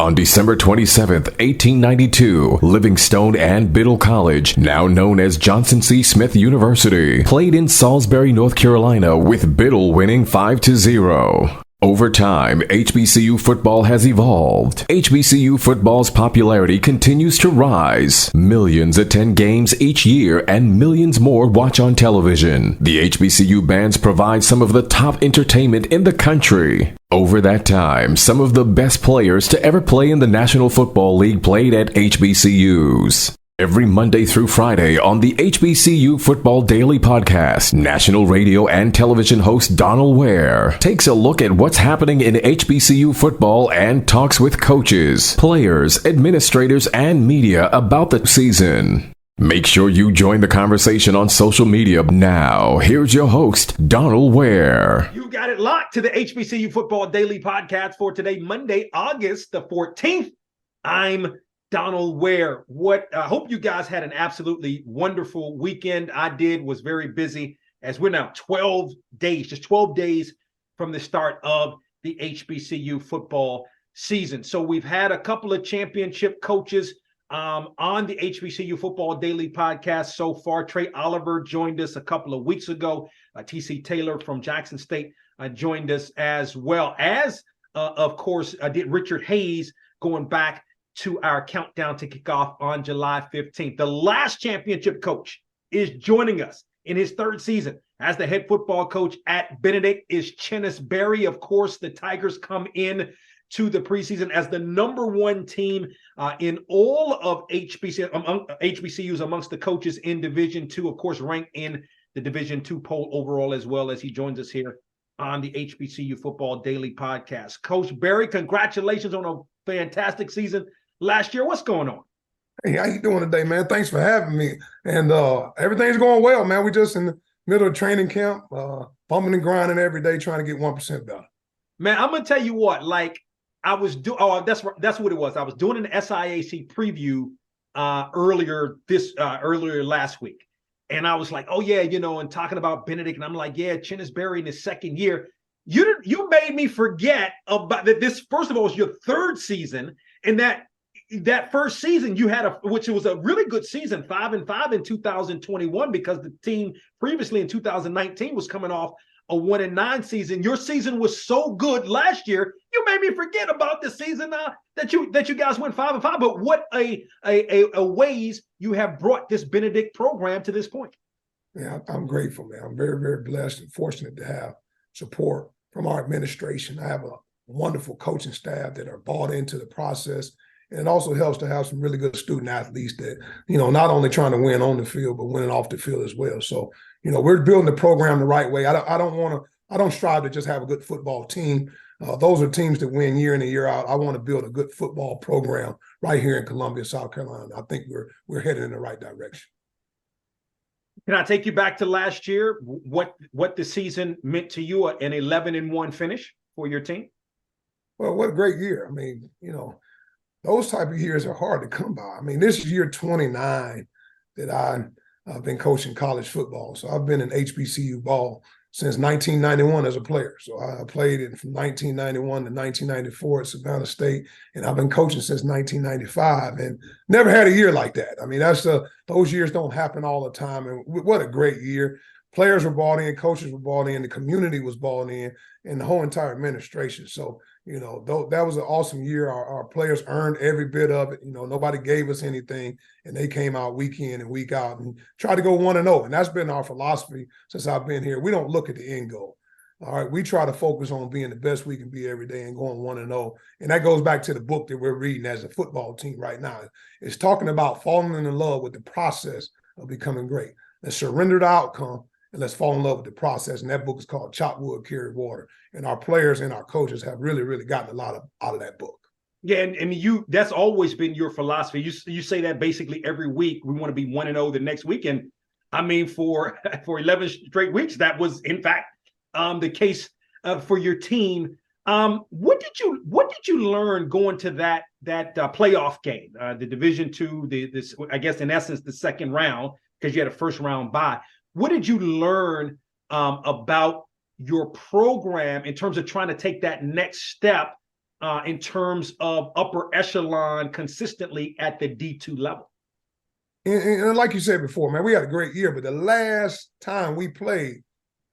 On December 27, 1892, Livingstone and Biddle College, now known as Johnson C. Smith University, played in Salisbury, North Carolina, with Biddle winning 5-0. Over time, HBCU football has evolved. HBCU football's popularity continues to rise. Millions attend games each year and millions more watch on television. The HBCU bands provide some of the top entertainment in the country. Over that time, some of the best players to ever play in the National Football League played at HBCUs. Every Monday through Friday on the HBCU Football Daily Podcast, national radio and television host Donal Ware takes a look at what's happening in HBCU football and talks with coaches, players, administrators, and media about the season. Make sure you join the conversation on social media now. Here's your host, Donal Ware. You got it locked to the HBCU Football Daily Podcast for today, Monday, August the 14th. I'm Donal Ware. I hope you guys had an absolutely wonderful weekend. I was very busy as we're now 12 days from the start of the HBCU football season. So we've had a couple of championship coaches on the HBCU Football Daily Podcast so far. Trey Oliver joined us a couple of weeks ago. TC Taylor from Jackson State joined us, as well as, of course, did Richard Hayes, going back to our countdown to kick off on July 15th. The last championship coach is joining us in his third season as the head football coach at Benedict is Chennis Berry. Of course, the Tigers come in to the preseason as the number one team in all of HBCUs amongst the coaches in Division II, of course, ranked in the Division II poll overall, as well as he joins us here on the HBCU Football Daily Podcast. Coach Berry, congratulations on a fantastic season last year. What's going on? Hey, how you doing today, man? Thanks for having me. And everything's going well, man. We're just in the middle of training camp, bumping and grinding every day, trying to get 1% better. Man, I'm gonna tell you what. Like I was doing. Oh, that's what it was. I was doing an SIAC preview earlier last week, and I was like, oh yeah, and talking about Benedict, and I'm like, yeah, Chennis Berry in his second year. You made me forget about that. This, first of all, was your third season, and that first season you had which was a really good season, 5-5 in 2021, because the team previously in 2019 was coming off a 1-9 season. Your season was so good last year, you made me forget about the season that you guys went 5-5. But what a ways you have brought this Benedict program to this point. Yeah, I'm grateful, man. I'm very, very blessed and fortunate to have support from our administration. I have a wonderful coaching staff that are bought into the process. And it also helps to have some really good student athletes that, not only trying to win on the field, but winning off the field as well. So, we're building the program the right way. I don't strive to just have a good football team. Those are teams that win year in and year out. I want to build a good football program right here in Columbia, South Carolina. I think we're headed in the right direction. Can I take you back to last year? What the season meant to you, an 11-1 finish for your team? Well, what a great year. I mean, those type of years are hard to come by. I mean, this is year 29 that I've been coaching college football. So I've been in HBCU ball since 1991 as a player. So I played it from 1991 to 1994 at Savannah State, and I've been coaching since 1995 and never had a year like that. I mean, those years don't happen all the time. And what a great year. Players were bought in, coaches were bought in, the community was bought in, and the whole entire administration. So, that was an awesome year. Our players earned every bit of it. Nobody gave us anything, and they came out week in and week out and tried to go 1-0. And that's been our philosophy since I've been here. We don't look at the end goal. All right, we try to focus on being the best we can be every day and going 1-0. And that goes back to the book that we're reading as a football team right now. It's talking about falling in love with the process of becoming great. Let's surrender the outcome and let's fall in love with the process. And that book is called Chop Wood, Carry Water. And our players and our coaches have really, really gotten a lot out of that book. Yeah, and that's always been your philosophy. You say that basically every week. We want to be 1-0 the next week. And I mean, for 11 straight weeks, that was in fact the case for your team. What did you learn going to that playoff game, the Division II, this I guess in essence the second round, because you had a first round bye? What did you learn about your program in terms of trying to take that next step in terms of upper echelon consistently at the D2 level? And like you said before, man, we had a great year, but the last time we played,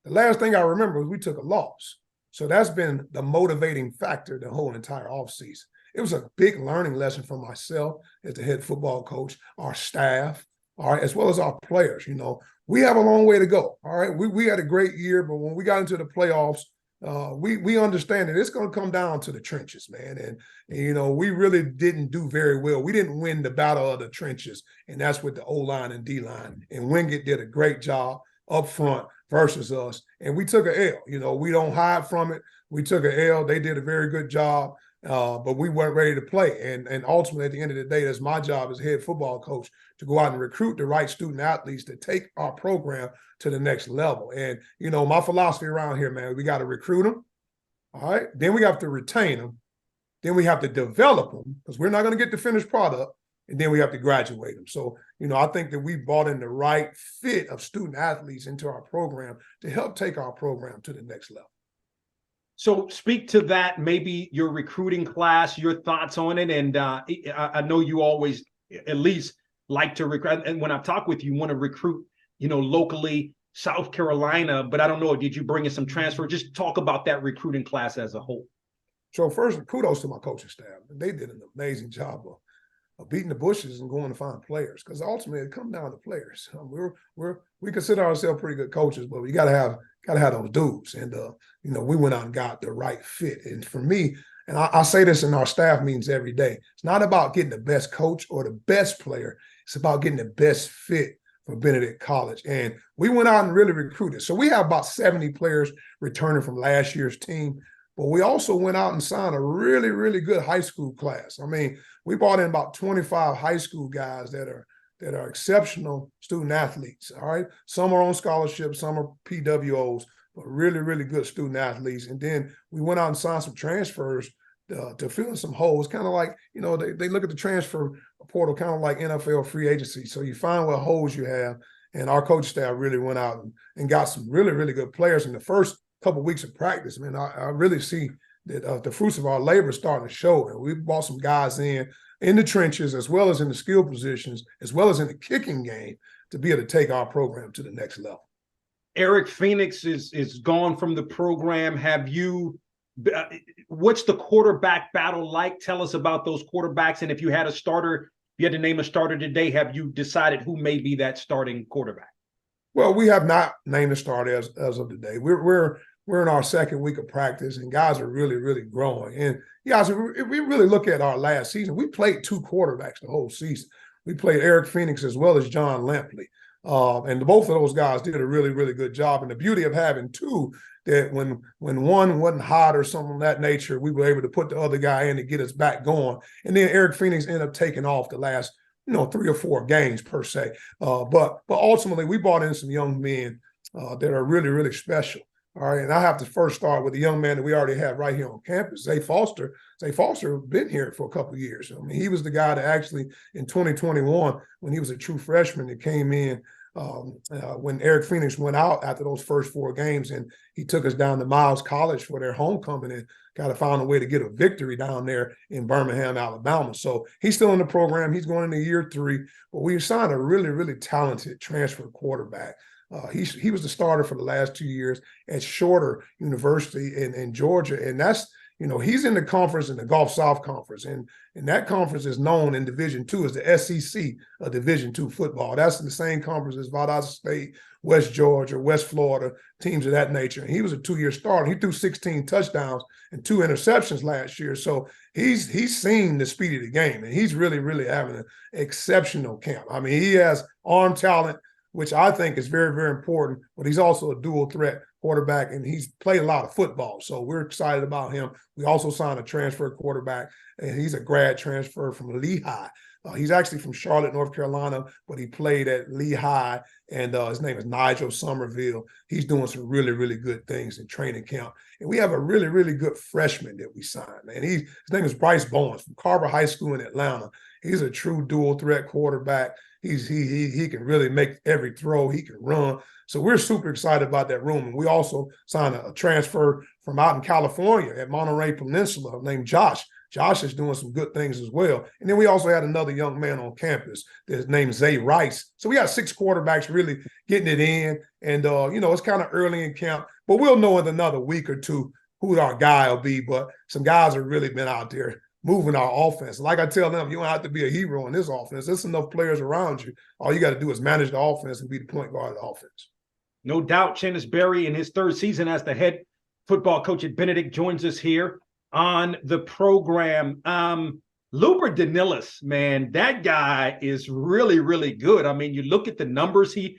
the last thing I remember was we took a loss. So that's been the motivating factor the whole entire offseason. It was a big learning lesson for myself as the head football coach, our staff, all right, as well as our players. You know, we have a long way to go. All right. We had a great year, but when we got into the playoffs, we understand that it's going to come down to the trenches, man. And, you know, we really didn't do very well. We didn't win the battle of the trenches, and that's with the O-line and D-line. And Wingate did a great job up front versus us, and we took an L. You know, we don't hide from it. We took an L. They did a very good job, but we weren't ready to play. And ultimately, at the end of the day, that's my job as head football coach to go out and recruit the right student athletes to take our program to the next level. And, you know, my philosophy around here, man, we got to recruit them, all right? Then we have to retain them. Then we have to develop them because we're not going to get the finished product. And then we have to graduate them. So, you know, I think that we brought in the right fit of student athletes into our program to help take our program to the next level. So speak to that, maybe your recruiting class, your thoughts on it. And I know you always at least like to recruit. And when I talk with you, want to recruit, you know, locally, South Carolina, but I don't know, did you bring in some transfer? Just talk about that recruiting class as a whole. So first, kudos to my coaching staff. They did an amazing job of beating the bushes and going to find players, because ultimately it comes down to players. We consider ourselves pretty good coaches, but we gotta have those dudes. And you know, we went out and got the right fit. And for me, and I say this in our staff meetings every day, it's not about getting the best coach or the best player. It's about getting the best fit for Benedict College. And we went out and really recruited. So we have about 70 players returning from last year's team. But we also went out and signed a really, really good high school class. I mean, we brought in about 25 high school guys that are exceptional student athletes, all right? Some are on scholarships, some are PWOs, but really, really good student athletes. And then we went out and signed some transfers to fill in some holes, kind of like, you know, they look at the transfer portal kind of like NFL free agency. So you find what holes you have. And our coach staff really went out and got some really, really good players in the first couple of weeks of practice. Man, I really see that the fruits of our labor starting to show. And we brought some guys in the trenches, as well as in the skill positions, as well as in the kicking game, to be able to take our program to the next level. Eric Phoenix is gone from the program. Have you? What's the quarterback battle like? Tell us about those quarterbacks. And if you had a starter, you had to name a starter today, have you decided who may be that starting quarterback? Well, we have not named a starter as of today. We're in our second week of practice, and guys are really, really growing. And guys, if we really look at our last season, we played two quarterbacks the whole season. We played Eric Phoenix as well as John Lampley. And both of those guys did a really, really good job. And the beauty of having two, that when one wasn't hot or something of that nature, we were able to put the other guy in to get us back going. And then Eric Phoenix ended up taking off the last, 3 or 4 games per se. But ultimately, we brought in some young men that are really, really special. All right, and I have to first start with the young man that we already have right here on campus, Zay Foster. Zay Foster been here for a couple of years. I mean, he was the guy that actually in 2021, when he was a true freshman, that came in when Eric Phoenix went out after those first 4 games, and he took us down to Miles College for their homecoming and got to find a way to get a victory down there in Birmingham, Alabama. So he's still in the program. He's going into year 3, but we signed a really, really talented transfer quarterback. He was the starter for the last 2 years at Shorter University in Georgia, and that's he's in the conference, in the Gulf South Conference, and that conference is known in Division II as the SEC of Division II football. That's in the same conference as Valdosta State, West Georgia, West Florida, teams of that nature. And he was a 2-year starter. He threw 16 touchdowns and 2 interceptions last year. So he's seen the speed of the game, and he's really, really having an exceptional camp. I mean, he has arm talent, which I think is very, very important, but he's also a dual threat quarterback, and he's played a lot of football. So we're excited about him. We also signed a transfer quarterback, and he's a grad transfer from Lehigh. He's actually from Charlotte, North Carolina, but he played at Lehigh, and his name is Nigel Somerville. He's doing some really, really good things in training camp. And we have a really, really good freshman that we signed, man. His name is Bryce Bowens from Carver High School in Atlanta. He's a true dual threat quarterback. He can really make every throw. He can run. So we're super excited about that room. And we also signed a transfer from out in California at Monterey Peninsula named Josh. Josh is doing some good things as well. And then we also had another young man on campus that's named Zay Rice. So we got 6 quarterbacks really getting it in. And, it's kind of early in camp, but we'll know in another week or two who our guy will be. But some guys have really been out there moving our offense. Like I tell them, you don't have to be a hero in this offense. There's enough players around you. All you got to do is manage the offense and be the point guard of the offense. No doubt, Chennis Berry, in his 3rd season as the head football coach at Benedict, joins us here on the program. Luber Danilis, man, that guy is really, really good. I mean, you look at the numbers he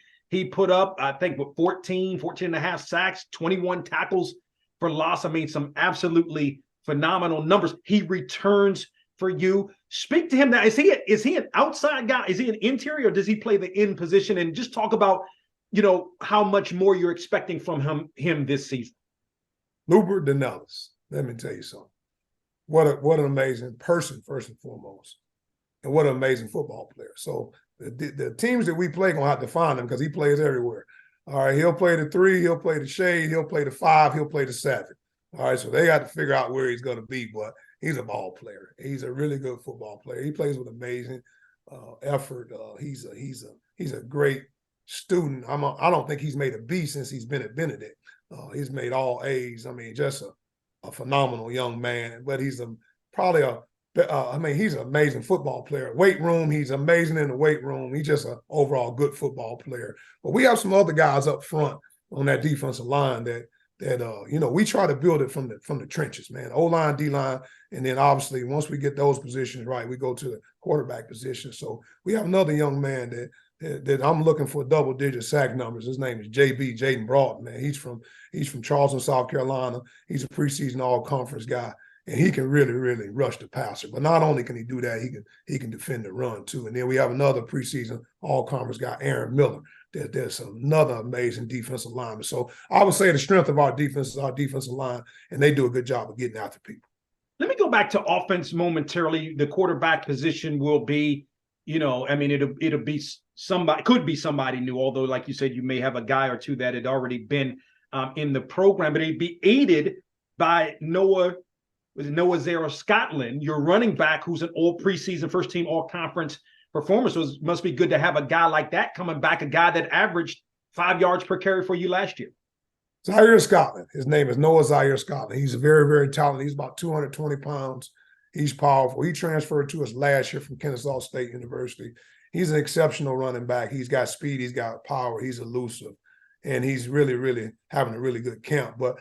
put up, I think, with 14 and a half sacks, 21 tackles for loss. I mean, some absolutely phenomenal numbers. He returns for you. Speak to him now. Is he an outside guy? Is he an interior, or does he play the in position? And just talk about, how much more you're expecting from him this season. Luber Danilis, let me tell you something. What an amazing person, first and foremost, and what an amazing football player. So the teams that we play gonna have to find him because he plays everywhere. All right, he'll play the 3, he'll play the shade, he'll play the 5, he'll play the 7. All right, so they got to figure out where he's going to be, but he's a ball player. He's a really good football player. He plays with amazing effort. He's a great student. I don't think he's made a B since he's been at Benedict. He's made all A's. I mean, just a phenomenal young man. But he's he's an amazing football player. Weight room, he's amazing in the weight room. He's just an overall good football player. But we have some other guys up front on that defensive line that we try to build it from the trenches, man. O-line, D-line, and then obviously once we get those positions right, we go to the quarterback position. So we have another young man that I'm looking for double-digit sack numbers. His name is Jaden Broughton, man. He's from Charleston, South Carolina. He's a preseason all-conference guy, and he can really, really rush the passer. But not only can he do that, he can defend the run too. And then we have another preseason all-conference guy, Aaron Miller. There's another amazing defensive lineman. So I would say the strength of our defense is our defensive line, and they do a good job of getting after people. Let me go back to offense momentarily. The quarterback position will be, it'll be somebody, could be somebody new, although, like you said, you may have a guy or two that had already been in the program, but it'd be aided by Noah Zara Scotland, your running back, who's an all preseason, first team, all conference performer. So it must be good to have a guy like that coming back, a guy that averaged 5 yards per carry for you last year. Zaire Scotland. His name is Noah Zaire Scotland. He's very, very talented. He's about 220 pounds. He's powerful. He transferred to us last year from Kennesaw State University. He's an exceptional running back. He's got speed. He's got power. He's elusive. And he's really, really having a really good camp. But,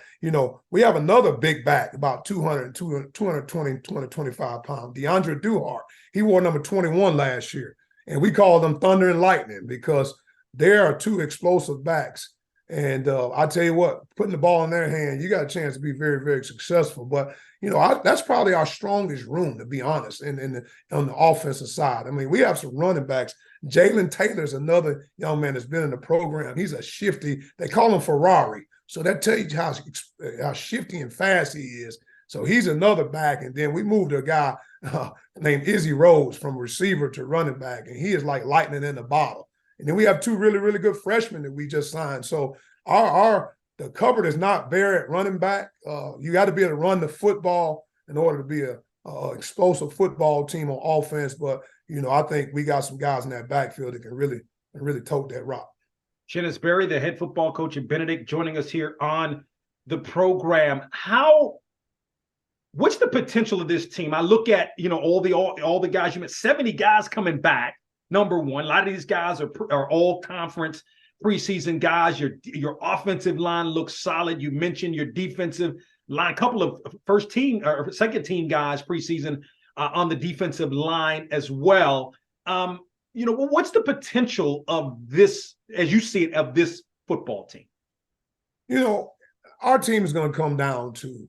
we have another big back, about 220, 225 pounds, DeAndre Duhart. He wore number 21 last year. And we call them Thunder and Lightning because there are 2 explosive backs. And I tell you what, putting the ball in their hand, you got a chance to be very, very successful. But, that's probably our strongest room, to be honest, on the offensive side. I mean, we have some running backs. Jalen Taylor's another young man that's been in the program. He's a shifty. They call him Ferrari. So that tells you how shifty and fast he is. So he's another back. And then we moved a guy named Izzy Rose from receiver to running back, and he is like lightning in the bottle. And then we have 2 really, really good freshmen that we just signed. So the cupboard is not bare at running back. You got to be able to run the football in order to be a explosive football team on offense. But, I think we got some guys in that backfield that can really tote that rock. Chennis Berry, the head football coach at Benedict, joining us here on the program. What's the potential of this team? I look at, all the guys you met, 70 guys coming back. Number one, a lot of these guys are all conference preseason guys. Your offensive line looks solid. You mentioned your defensive line, a couple of first team or second team guys preseason on the defensive line as well. What's the potential of this, as you see it, of this football team? Our team is going to come down to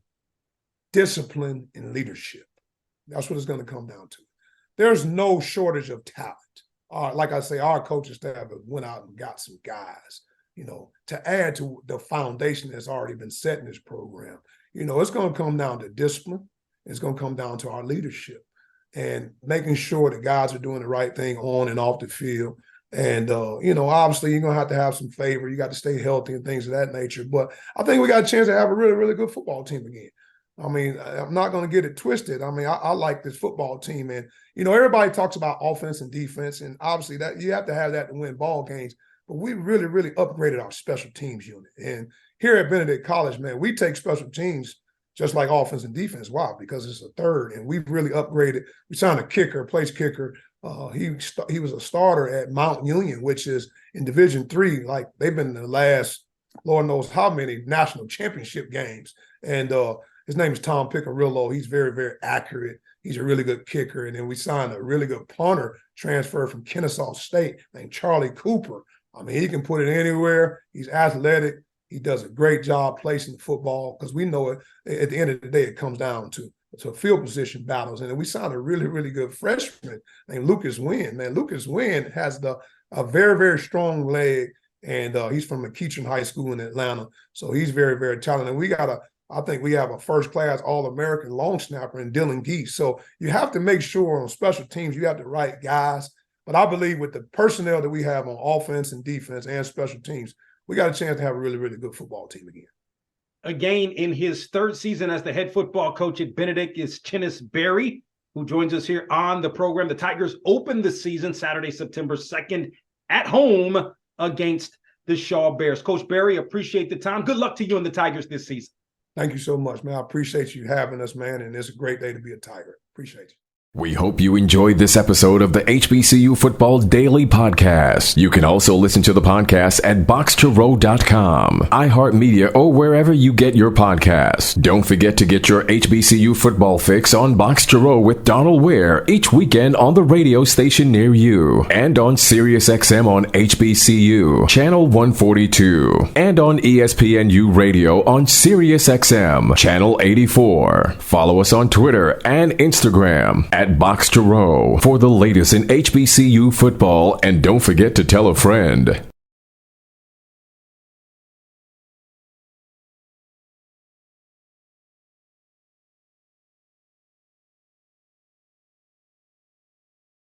discipline and leadership. That's what it's going to come down to. There's no shortage of talent. Like I say, our coaching staff have went out and got some guys, to add to the foundation that's already been set in this program. It's going to come down to discipline. It's going to come down to our leadership and making sure that guys are doing the right thing on and off the field. And, obviously you're going to have some favor. You got to stay healthy and things of that nature. But I think we got a chance to have a really, really good football team again. I mean, I'm not going to get it twisted. I mean, I like this football team. And, everybody talks about offense and defense. And obviously that you have to have that to win ball games. But we really, really upgraded our special teams unit. And here at Benedict College, man, we take special teams just like offense and defense. Why? Because it's a third. And we've really upgraded. We signed a kicker, place kicker. He was a starter at Mount Union, which is in Division III. Like they've been in the last, Lord knows how many national championship games. And his name is Tom Piccarillo. He's very, very accurate. He's a really good kicker. And then we signed a really good punter transfer from Kennesaw State named Charlie Cooper. I mean, he can put it anywhere. He's athletic. He does a great job placing the football because we know it at the end of the day, it comes down to field position battles. And then we signed a really, really good freshman named Lucas Wynn. Man, Lucas Wynn has a very, very strong leg, and he's from McEachern High School in Atlanta. So he's very, very talented. And I think we have a first-class All-American long snapper in Dylan Geese. So you have to make sure on special teams you have the right guys. But I believe with the personnel that we have on offense and defense and special teams, we got a chance to have a really, really good football team again. Again, in his third season as the head football coach at Benedict is Chennis Berry, who joins us here on the program. The Tigers opened the season Saturday, September 2nd at home against the Shaw Bears. Coach Berry, appreciate the time. Good luck to you and the Tigers this season. Thank you so much, man. I appreciate you having us, man, and it's a great day to be a Tiger. Appreciate you. We hope you enjoyed this episode of the HBCU Football Daily Podcast. You can also listen to the podcast at BOXTOROW.com, iHeartMedia, or wherever you get your podcasts. Don't forget to get your HBCU football fix on BOXTOROW with Donal Ware each weekend on the radio station near you, and on SiriusXM on HBCU, Channel 142, and on ESPNU Radio on SiriusXM, Channel 84. Follow us on Twitter and Instagram at BOXTOROW for the latest in HBCU football, and don't forget to tell a friend.